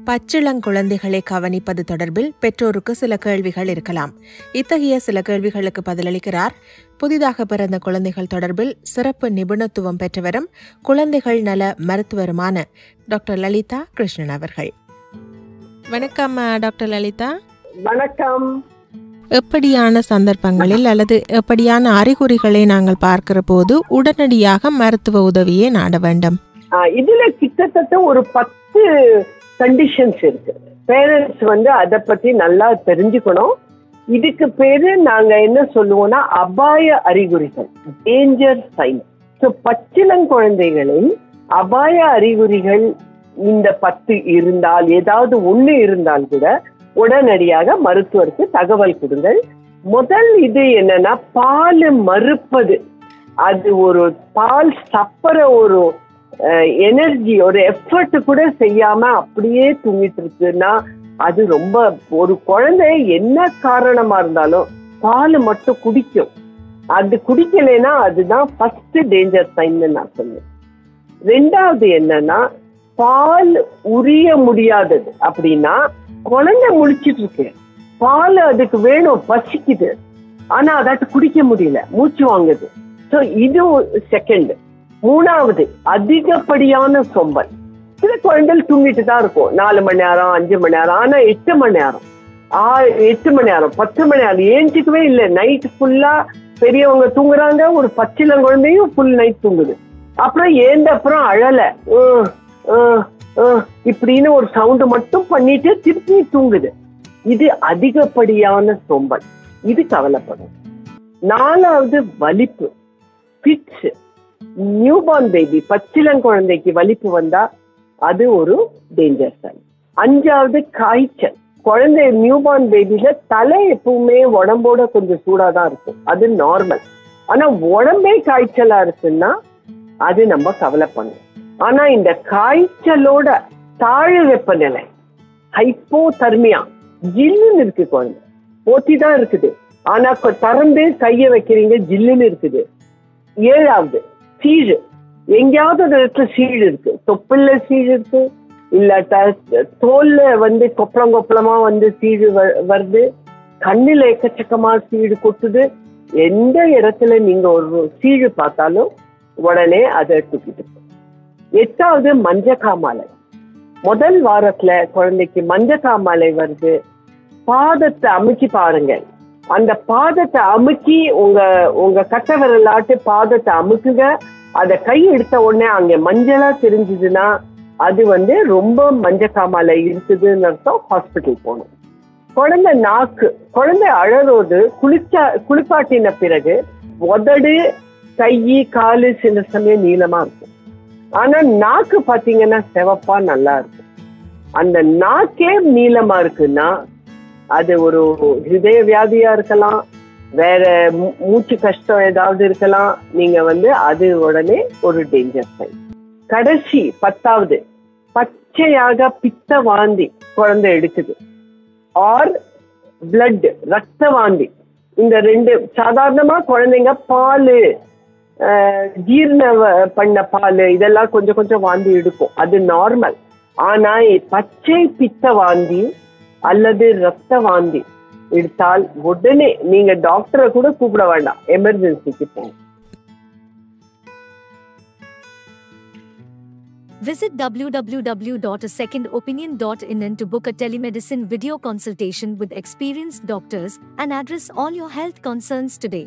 பச்சிளங்குழந்தைகளை கவனிப்பது தொடர்பில் பெற்றோருக்கு சில கேள்விகள் இருக்கலாம். இத்தகைய சில கேள்விகளுக்கு பதிலளிக்கிறார் புதிதாக பிறந்த குழந்தைகள் தொடர்பில் சிறப்பு நிபுணத்துவம் பெற்றவரும் குழந்தைகள் நல மருத்துவருமான டாக்டர் லலிதா கிருஷ்ணன் அவர்கள். வணக்கம் டாக்டர் லலிதா. வணக்கம். எப்படியான சந்தர்ப்பங்களில் அல்லது எப்படியான அறிகுறிகளை நாங்கள் பார்க்கிற போது உடனடியாக மருத்துவ உதவியை நாட வேண்டும்? இதுல கிட்டத்தட்ட ஒரு 10 கண்டிஷன்ஸ் இருக்கு. பேரண்ட்ஸ் அதை பத்தி நல்லா தெரிஞ்சுக்கணும். இதுக்கு பேரு நாங்க என்ன சொல்லுவோம்னா அபாய அறிகுறிகள், டேஞ்சர் சைன். ஸோ பச்சிளங்குழந்தைகளின் அபாய அறிகுறிகள் இந்த 10 இருந்தால், ஏதாவது ஒண்ணு இருந்தால் கூட உடனடியாக மருத்துவருக்கு தகவல் கொடுங்கள். முதல் இது என்னன்னா பால் மறுப்பது. அது ஒரு பால் சப்பர ஒரு எனர்ஜி, ஒரு எஃபர்ட் கூட செய்யாம அப்படியே தூங்கிட்டு இருக்குன்னா அது ரொம்ப, ஒரு குழந்தை என்ன காரணமா இருந்தாலும் பால் மட்டும் குடிக்கும். அது குடிக்கலைன்னா அதுதான் ஃபர்ஸ்ட் டேஞ்சர் சைன் நான் சொல்லுவேன். ரெண்டாவது என்னன்னா பால் உரிய முடியாதது. அப்படின்னா குழந்தை முழிச்சிட்டு இருக்கு, பால் அதுக்கு வேணும், பசிக்குது, ஆனா அதாட்டு குடிக்க முடியல, மூச்சு வாங்குது. ஸோ இது செகண்ட். மூணாவது அதிகப்படியான சோம்பல். சில குழந்தைகள் தூங்கிட்டு தான் இருக்கும் 4 மணி நேரம் 5 மணி நேரம், ஆனா 8 மணி நேரம் 8 மணி நேரம் 10 மணி நேரம் ஏஞ்சிக்கவே இல்லை. நைட் ஃபுல்லா பெரியவங்க தூங்குறாங்க, ஒரு பச்சிளங்குழந்தையும் ஃபுல் நைட் தூங்குது. அப்புறம் ஏந்த அப்புறம் அழல இப்படின்னு ஒரு சவுண்டு மட்டும் பண்ணிட்டு திருப்பி தூங்குது. இது அதிகப்படியான சோம்பல். இது கவலைப்படும். 4வது வலிப்பு, பிட்ஸ். நியூபார்ன் பேபி, பச்சிளங்குழந்தைக்கு வலிப்பு வந்தா அது ஒரு டேஞ்சர் சைன். 5வது காய்ச்சல். குழந்தை நியூபார்ன் பேபில தலை எப்பவுமே உடம்போட கொஞ்சம் சூடாதான் இருக்கும், அது நார்மல். ஆனா உடம்பே காய்ச்சலா இருக்குன்னா அது நம்ம கவலைப்படணும். ஆனா இந்த காய்ச்சலோட தாழ் வெப்பநிலை, ஹைப்போதர்மியா, ஜில்லுன்னு இருக்கு, குழந்தை போத்திதான் இருக்குது, ஆனா திறந்து கைய வைக்கிறீங்க ஜில்லுன்னு இருக்குது. 7வது சீழு. எங்கேயாவது ஒரு இடத்துல சீழ் இருக்கு, தொப்புல சீழ் இருக்கு, இல்லாட்டா தோல்ல கொப்பளமா சீழு வருது, கண்ணுல எக்கச்சக்கமா சீழு கொட்டுது. எந்த இடத்துல நீங்க ஒரு சீழு பார்த்தாலும் உடனே அதை தூக்கிட்டு. 8வது மஞ்சக்காமாலை. முதல் வாரத்துல குழந்தைக்கு மஞ்சக்காமாலை வருது, பாதத்தை அமுக்கி பாருங்க. அந்த பாதத்தை அமுக்கி உங்க கட்டை விரலாட்டு பாதத்தை அமுக்குங்க. அத கை எடுத்த உடனே அங்க மஞ்சளா தெரிஞ்சதுன்னா அது ரொம்ப மஞ்சக்காமாலை இருக்குதுன்னு அர்த்தம். ஹாஸ்பிட்டல் போகணும். குழந்தை நாக்கு. குழந்தை அழறோடு குளிப்பாட்டின பிறகு உதடு, கை, காலு சில சமயம் நீளமா இருக்கும், ஆனா நாக்கு பாத்தீங்கன்னா சிவப்பா நல்லா இருக்கும். அந்த நாக்கே நீளமா இருக்குன்னா அது ஒரு ஹிருதய வியாதியா இருக்கலாம், வேற மூச்சு கஷ்டம் ஏதாவது இருக்கலாம். நீங்க அது உடனே ஒரு டேஞ்சர் சைன். கடைசி 10வது பச்சையாக பித்த வாந்தி குழந்தை எடுக்குது, ஆர் பிளட், ரத்த வாந்தி. இந்த 2 சாதாரணமா குழந்தைங்க பால், ஜீரண பண்ண பால் இதெல்லாம் கொஞ்சம் கொஞ்சம் வாந்தி எடுக்கும், அது நார்மல். ஆனா பச்சை பித்த வாந்தி அல்லது ரத்த வாந்தி எடுத்தால் உடனே நீங்க டாக்டரை கூட கூப்பிட வேண்டாம், எமர்ஜென்சிக்கு போங்க. Visit www.asecondopinion.in to book a telemedicine video consultation with experienced doctors and address all your health concerns today.